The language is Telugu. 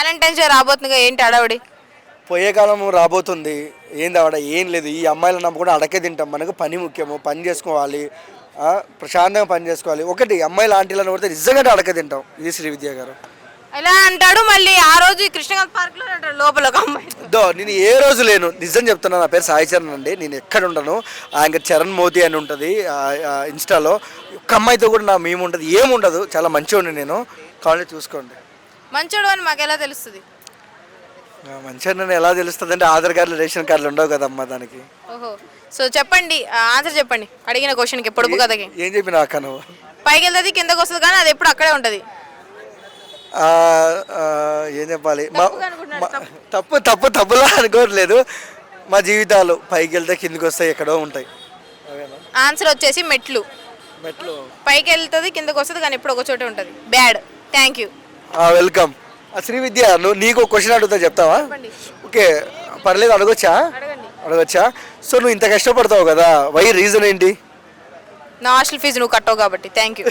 వ్యాలంటైన్స్ డే రాబోతుందిగా, ఏంటి అడవుడి? పోయే కాలం రాబోతుంది. ఏంది ఆవిడ ఏం లేదు. ఈ అమ్మాయిలను నమ్ముకుంటే అడకే తింటాం. మనకు పని ముఖ్యము, పని చేసుకోవాలి, ప్రశాంతంగా పని చేసుకోవాలి. ఒకటి అమ్మాయిల ఆంటీలను కొడితే నిజంగా అడక తింటాం. ఇది శ్రీవిద్య గారు. ఎలా అంటాడు మళ్ళీ? ఆ రోజు ఈ కృష్ణకాంత్ పార్క్ లో అంటాడు లోపల ఒక అమ్మాయి. నేను ఏ రోజు లేను, నిజం చెప్తున్నా. నా పేరు సాయి చరణ్ అండి. నేను ఎక్కడ ఉండను. ఆయన చరణ్ మోదీ అని ఉంటుంది ఇన్స్టాలో. ఒక్క అమ్మాయితో కూడా నా మేము ఉంటుంది, ఏముండదు. చాలా మంచిగా నేను. కావాలంటే చూసుకోండి. మంచోడు అని మాకు ఎలా తెలుస్తుంది? మంచిగా ఎలా తెలుస్తుంది అంటే ఆధార్ కార్డులు, రేషన్ కార్డులు ఉండవు కదమ్మా దానికి. ఓహో, సో చెప్పండి, ఆన్సర్ చెప్పండి అడిగిన క్వశ్చన్కి. పొడుపు కథకి ఏం చెప్పినా అక్క నువ్వు? పైకి వెళ్తుంది కిందకు వస్తుంది, కానీ అది ఎప్పుడు అక్కడే ఉంటుంది. ఏం చెప్పాలి? తప్పులా అనుకోవట్లేదు. మా జీవితాలు పైకి వెళ్తే కిందకి వస్తాయి, ఎక్కడో ఉంటాయి. ఆన్సర్ వచ్చేసి మెట్లు. మెట్లు పైకి వెళ్తుంది కిందకు వస్తుంది, కానీ ఎప్పుడు ఒక చోటే ఉంటుంది. Bad. Thank you. Welcome. Srividya, నువ్వు నీకు క్వశ్చన్ అడుగుతా, చెప్తావా? ఓకే, పర్లేదు. అడగొచ్చా? సో నువ్వు ఇంత కష్టపడతావు కదా, వై రీజన్ ఏంటి? నా హాస్టల్ ఫీజు నువ్వు కట్టవు కాబట్టి. Thank you.